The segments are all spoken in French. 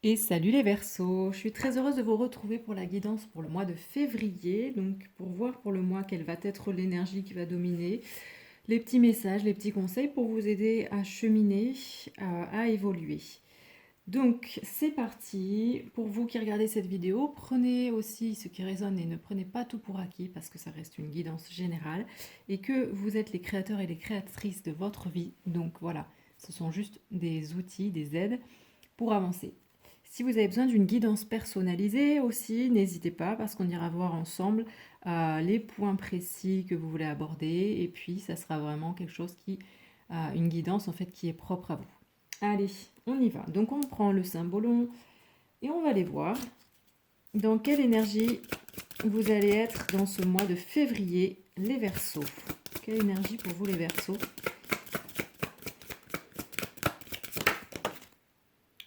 Et salut les Verseaux, je suis très heureuse de vous retrouver pour la guidance pour le mois de février, donc pour voir pour le mois quelle va être l'énergie qui va dominer, les petits messages, les petits conseils pour vous aider à cheminer, à évoluer. Donc c'est parti, pour vous qui regardez cette vidéo, prenez aussi ce qui résonne et ne prenez pas tout pour acquis parce que ça reste une guidance générale et que vous êtes les créateurs et les créatrices de votre vie, donc voilà, ce sont juste des outils, des aides pour avancer. Si vous avez besoin d'une guidance personnalisée aussi, n'hésitez pas parce qu'on ira voir ensemble les points précis que vous voulez aborder et puis ça sera vraiment quelque chose une guidance en fait qui est propre à vous. Allez, on y va. Donc on prend le symbolon et on va aller voir dans quelle énergie vous allez être dans ce mois de février, les Verseaux. Quelle énergie pour vous les Verseaux?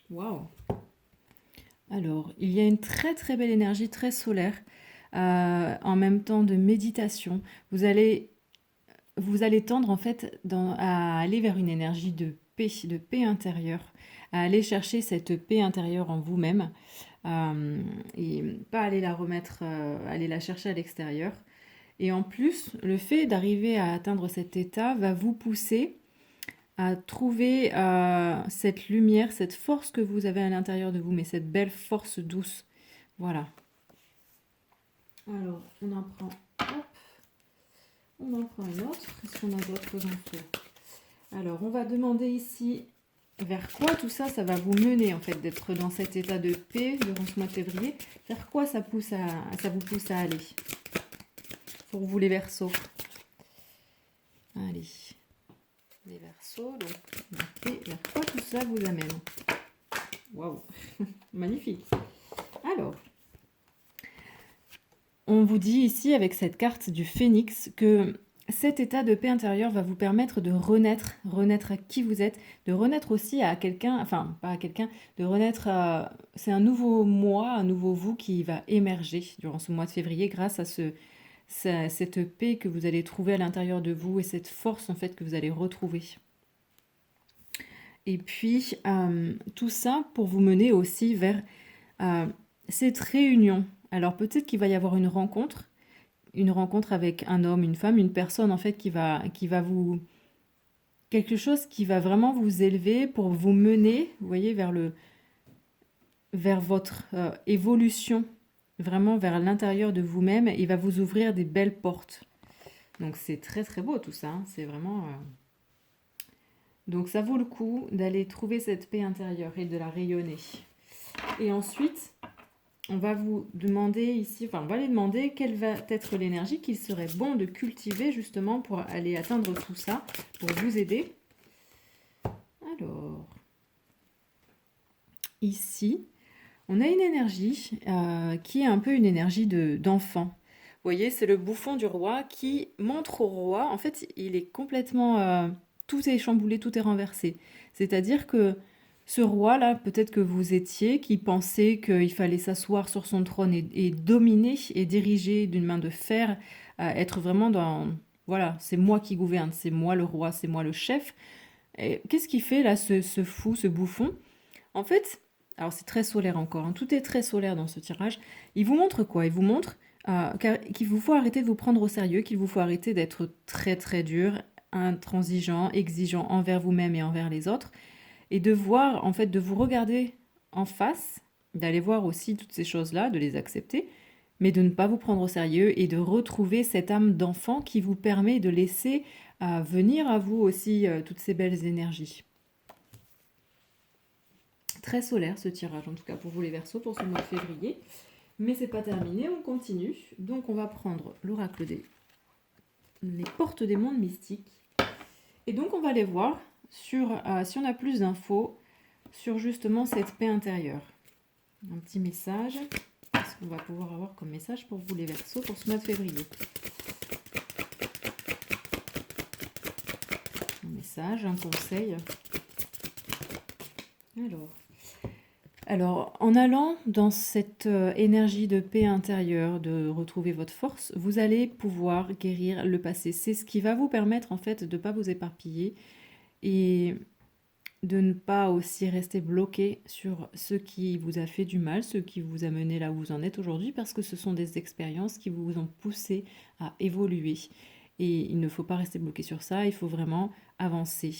Waouh! Alors, il y a une très très belle énergie, très solaire, en même temps de méditation. Vous allez tendre en fait à aller vers une énergie de paix intérieure, à aller chercher cette paix intérieure en vous-même et pas aller la remettre, aller la chercher à l'extérieur. Et en plus, le fait d'arriver à atteindre cet état va vous pousser à trouver cette lumière, cette force que vous avez à l'intérieur de vous, mais cette belle force douce. Voilà. Alors, on en prend une autre. Est-ce qu'on a d'autres infos? Alors, on va demander ici vers quoi tout ça, ça va vous mener en fait d'être dans cet état de paix durant ce mois de février. Vers quoi ça vous pousse à aller pour vous les Verseaux? Allez, les Verseaux, donc vers quoi tout ça vous amène? Waouh, magnifique. Alors, on vous dit ici avec cette carte du phénix que cet état de paix intérieure va vous permettre de renaître à qui vous êtes, de renaître aussi à quelqu'un, enfin pas à quelqu'un, de renaître à... C'est un nouveau moi, un nouveau vous qui va émerger durant ce mois de février grâce à cette paix que vous allez trouver à l'intérieur de vous et cette force en fait que vous allez retrouver. Et puis tout ça pour vous mener aussi vers cette réunion. Alors peut-être qu'il va y avoir une rencontre avec un homme, une femme, une personne en fait qui va vous quelque chose qui va vraiment vous élever pour vous mener, vous voyez, vers votre évolution, vraiment vers l'intérieur de vous-même. Il va vous ouvrir des belles portes. Donc c'est très très beau tout ça. Hein. C'est vraiment. Donc ça vaut le coup d'aller trouver cette paix intérieure et de la rayonner. Et ensuite, on va vous demander ici, enfin on va les demander quelle va être l'énergie qu'il serait bon de cultiver justement pour aller atteindre tout ça, pour vous aider. Alors, ici, on a une énergie qui est un peu une énergie d'enfant. Vous voyez, c'est le bouffon du roi qui montre au roi, en fait, il est complètement... tout est chamboulé, tout est renversé. C'est-à-dire que ce roi-là, peut-être que vous étiez, qui pensait qu'il fallait s'asseoir sur son trône et dominer et diriger d'une main de fer, être vraiment dans... Voilà, c'est moi qui gouverne, c'est moi le roi, c'est moi le chef. Et qu'est-ce qu'il fait là, ce fou, ce bouffon? En fait, alors c'est très solaire encore, hein, tout est très solaire dans ce tirage. Il vous montre quoi? Il vous montre qu'il vous faut arrêter de vous prendre au sérieux, qu'il vous faut arrêter d'être très très dur, intransigeant, exigeant envers vous-même et envers les autres, et de voir, en fait, de vous regarder en face, d'aller voir aussi toutes ces choses-là, de les accepter, mais de ne pas vous prendre au sérieux et de retrouver cette âme d'enfant qui vous permet de laisser venir à vous aussi toutes ces belles énergies. Très solaire ce tirage, en tout cas pour vous les Verseaux, pour ce mois de février. Mais c'est pas terminé, on continue. Donc on va prendre l'oracle les portes des mondes mystiques. Et donc on va aller voir sur, si on a plus d'infos sur justement cette paix intérieure. Un petit message. Qu'est-ce qu'on va pouvoir avoir comme message pour vous les Verseaux pour ce mois de février? Un message, un conseil. Alors, en allant dans cette énergie de paix intérieure, de retrouver votre force, vous allez pouvoir guérir le passé. C'est ce qui va vous permettre en fait de ne pas vous éparpiller et de ne pas aussi rester bloqué sur ce qui vous a fait du mal, ce qui vous a mené là où vous en êtes aujourd'hui, parce que ce sont des expériences qui vous ont poussé à évoluer. Et il ne faut pas rester bloqué sur ça, il faut vraiment avancer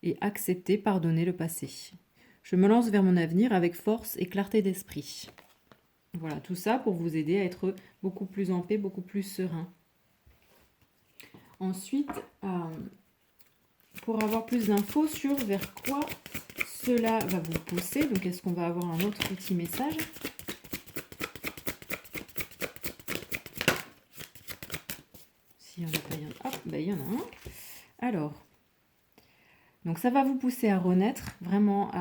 et accepter, pardonner le passé. Je me lance vers mon avenir avec force et clarté d'esprit. Voilà, tout ça pour vous aider à être beaucoup plus en paix, beaucoup plus serein. Ensuite, pour avoir plus d'infos sur vers quoi cela va vous pousser, donc est-ce qu'on va avoir un autre petit message? S'il y en a pas, hop, bah, il y en a un. Alors, donc ça va vous pousser à renaître, vraiment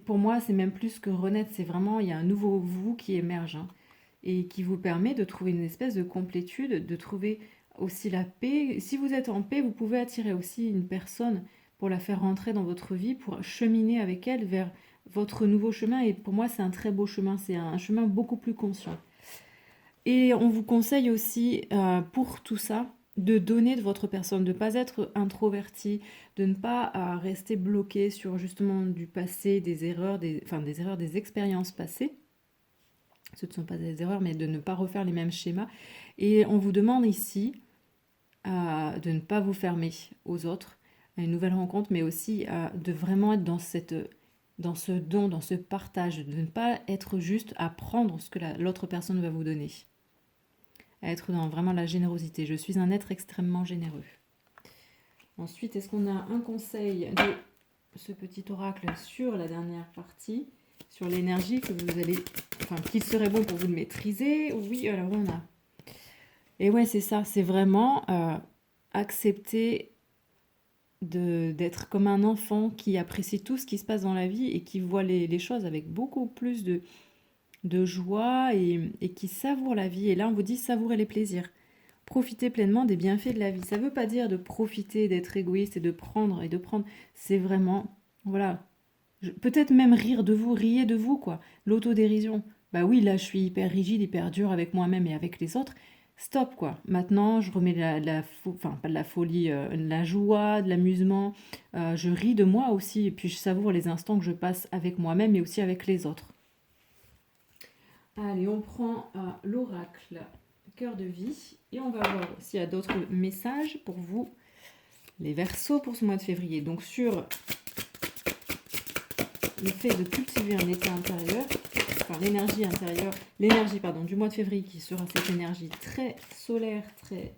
pour moi, c'est même plus que renaître, c'est vraiment, il y a un nouveau vous qui émerge, hein, et qui vous permet de trouver une espèce de complétude, de trouver aussi la paix. Si vous êtes en paix, vous pouvez attirer aussi une personne pour la faire rentrer dans votre vie, pour cheminer avec elle vers votre nouveau chemin. Et pour moi, c'est un très beau chemin, c'est un chemin beaucoup plus conscient. Et on vous conseille aussi, pour tout ça, de donner de votre personne, de ne pas être introverti, de ne pas rester bloqué sur justement du passé, des erreurs, des expériences passées. Ce ne sont pas des erreurs, mais de ne pas refaire les mêmes schémas. Et on vous demande ici de ne pas vous fermer aux autres, à une nouvelle rencontre, mais aussi de vraiment être dans ce don, dans ce partage, de ne pas être juste à prendre ce que l'autre personne va vous donner. À être dans vraiment la générosité. Je suis un être extrêmement généreux. Ensuite, est-ce qu'on a un conseil de ce petit oracle sur la dernière partie, sur l'énergie que vous allez, qu'il serait bon pour vous de maîtriser? Oui, alors on a. Et ouais, c'est ça, c'est vraiment accepter d'être comme un enfant qui apprécie tout ce qui se passe dans la vie et qui voit les choses avec beaucoup plus de joie et qui savoure la vie. Et là, on vous dit savourer les plaisirs. Profiter pleinement des bienfaits de la vie. Ça ne veut pas dire de profiter, d'être égoïste et de prendre. C'est vraiment, voilà, peut-être même rire de vous, riez de vous, quoi. L'autodérision. Bah oui, là, je suis hyper rigide, hyper dure avec moi-même et avec les autres. Stop, quoi. Maintenant, je remets pas de la folie, de la joie, de l'amusement. Je ris de moi aussi et puis je savoure les instants que je passe avec moi-même et aussi avec les autres. Allez, on prend l'oracle cœur de vie et on va voir s'il y a d'autres messages pour vous, les Verseaux, pour ce mois de février. Donc sur le fait de cultiver un état intérieur, l'énergie intérieure, du mois de février qui sera cette énergie très solaire, très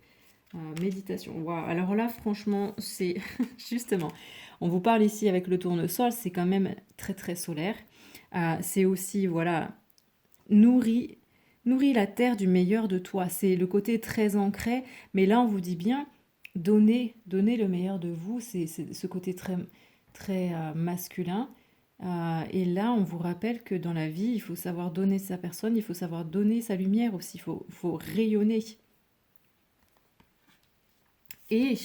méditation. Wow. Alors là, franchement, c'est justement, on vous parle ici avec le tournesol, c'est quand même très très solaire. C'est aussi, voilà, nourrit la terre du meilleur de toi. C'est le côté très ancré, mais là on vous dit bien, donnez le meilleur de vous. C'est ce côté très, très masculin. Et là on vous rappelle que dans la vie, il faut savoir donner sa personne, il faut savoir donner sa lumière aussi, il faut rayonner. Et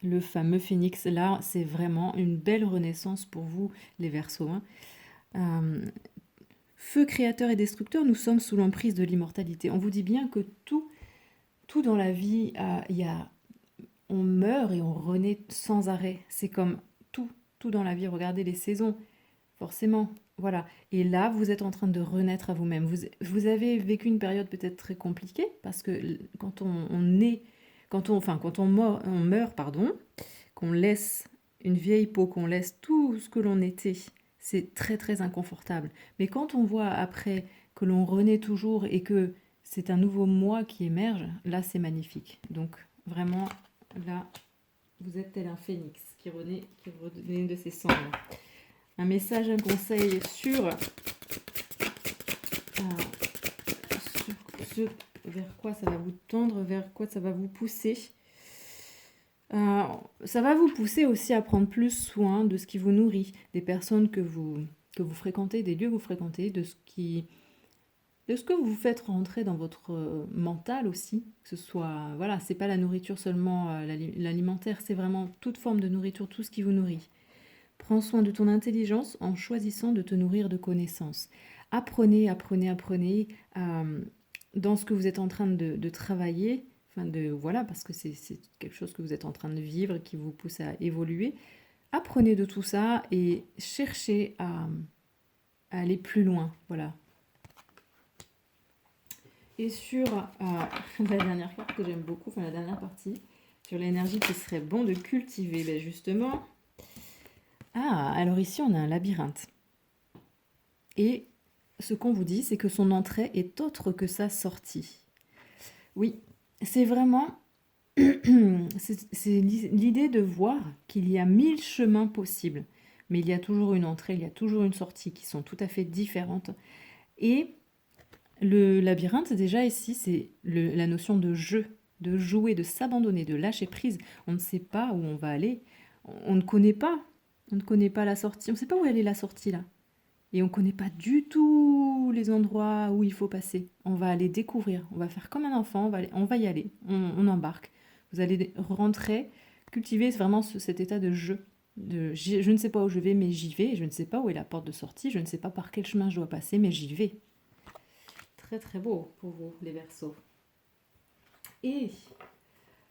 le fameux phénix, là, c'est vraiment une belle renaissance pour vous, les Verseaux, hein. Feu créateur et destructeur, nous sommes sous l'emprise de l'immortalité. On vous dit bien que tout dans la vie, on meurt et on renaît sans arrêt. C'est comme tout dans la vie. Regardez les saisons, forcément. Voilà. Et là, vous êtes en train de renaître à vous-même. Vous avez vécu une période peut-être très compliquée parce que quand on meurt, pardon, qu'on laisse une vieille peau, qu'on laisse tout ce que l'on était, c'est très très inconfortable. Mais quand on voit après que l'on renaît toujours et que c'est un nouveau moi qui émerge, là c'est magnifique. Donc vraiment, là, vous êtes tel un phénix qui renaît de ses cendres. Un message, un conseil sur vers quoi ça va vous tendre, vers quoi ça va vous pousser. Ça va vous pousser aussi à prendre plus soin de ce qui vous nourrit, des personnes que vous fréquentez, des lieux que vous fréquentez, de ce que vous faites rentrer dans votre mental aussi, que ce soit, voilà, c'est pas la nourriture seulement, l'alimentaire, c'est vraiment toute forme de nourriture, tout ce qui vous nourrit. Prends soin de ton intelligence en choisissant de te nourrir de connaissances. Apprenez dans ce que vous êtes en train de travailler, voilà, parce que c'est quelque chose que vous êtes en train de vivre et qui vous pousse à évoluer. apprenez de tout ça et cherchez à aller plus loin. Voilà. Et sur la dernière carte que j'aime beaucoup, enfin la dernière partie, sur l'énergie qui serait bon de cultiver, ben justement. Ah, alors ici on a un labyrinthe. Et ce qu'on vous dit, c'est que son entrée est autre que sa sortie. Oui, c'est vraiment c'est l'idée de voir qu'il y a 1000 chemins possibles, mais il y a toujours une entrée, il y a toujours une sortie qui sont tout à fait différentes. Et le labyrinthe, déjà ici, c'est la notion de jeu, de jouer, de s'abandonner, de lâcher prise. On ne sait pas où on va aller, on ne connaît pas, on ne connaît pas la sortie, on ne sait pas où elle est la sortie là. Et on ne connaît pas du tout les endroits où il faut passer. On va aller découvrir, on va faire comme un enfant, on va y aller, on embarque. Vous allez rentrer, cultiver vraiment cet état de jeu. Je ne sais pas où je vais, mais j'y vais. Je ne sais pas où est la porte de sortie, je ne sais pas par quel chemin je dois passer, mais j'y vais. Très très beau pour vous, les Verseaux. Et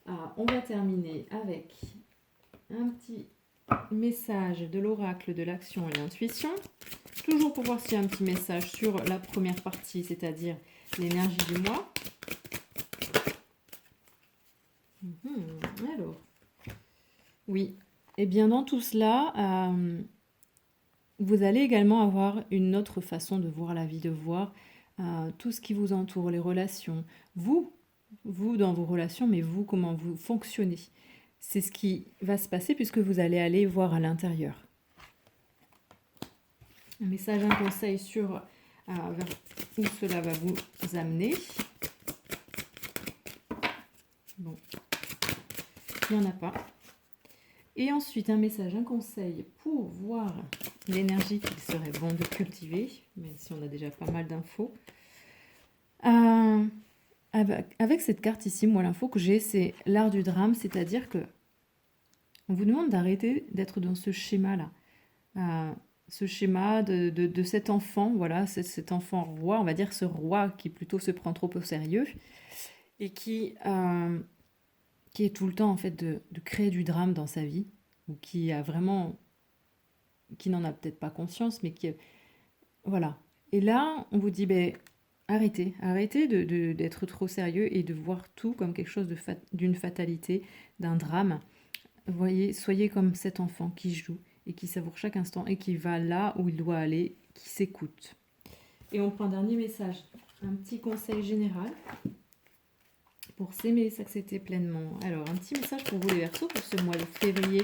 on va terminer avec un petit message de l'oracle de l'action et l'intuition. Toujours pour voir s'il y a un petit message sur la première partie, c'est-à-dire l'énergie du mois. Alors, oui. Et bien dans tout cela, vous allez également avoir une autre façon de voir la vie, de voir tout ce qui vous entoure, les relations. Vous dans vos relations, mais vous, comment vous fonctionnez. C'est ce qui va se passer puisque vous allez aller voir à l'intérieur. Un message, un conseil sur vers où cela va vous amener. Bon, il n'y en a pas. Et ensuite, un message, un conseil pour voir l'énergie qu'il serait bon de cultiver, même si on a déjà pas mal d'infos. Avec cette carte ici, moi, l'info que j'ai, c'est l'art du drame, c'est-à-dire que on vous demande d'arrêter d'être dans ce schéma-là. Ce schéma de cet enfant, voilà, cet enfant roi, on va dire ce roi qui plutôt se prend trop au sérieux et qui est tout le temps en fait de créer du drame dans sa vie, ou qui a vraiment, qui n'en a peut-être pas conscience, mais qui, voilà. Et là, on vous dit, ben, arrêtez d'être trop sérieux et de voir tout comme quelque chose d'une fatalité, d'un drame. Voyez, soyez comme cet enfant qui joue et qui savoure chaque instant et qui va là où il doit aller, qui s'écoute. Et on prend un dernier message, un petit conseil général pour s'aimer, s'accepter pleinement. Alors, un petit message pour vous les Verseaux pour ce mois de février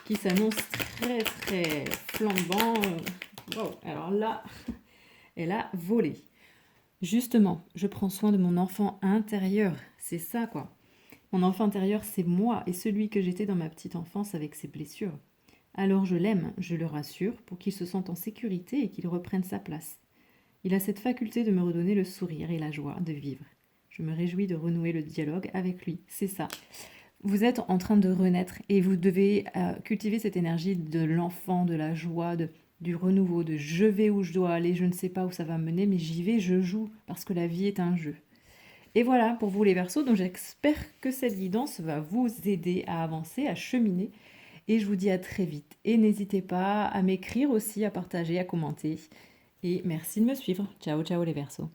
qui s'annonce très très flambant. Wow. Alors là, elle a volé. Justement, je prends soin de mon enfant intérieur. C'est ça quoi. Mon enfant intérieur, c'est moi et celui que j'étais dans ma petite enfance avec ses blessures. Alors je l'aime, je le rassure, pour qu'il se sente en sécurité et qu'il reprenne sa place. Il a cette faculté de me redonner le sourire et la joie de vivre. Je me réjouis de renouer le dialogue avec lui. C'est ça. Vous êtes en train de renaître et vous devez cultiver cette énergie de l'enfant, de la joie, du renouveau, de je vais où je dois aller, je ne sais pas où ça va mener, mais j'y vais, je joue, parce que la vie est un jeu. Et voilà pour vous les Verseaux, donc j'espère que cette guidance va vous aider à avancer, à cheminer. Et je vous dis à très vite. Et n'hésitez pas à m'écrire aussi, à partager, à commenter. Et merci de me suivre. Ciao, ciao les Verseaux.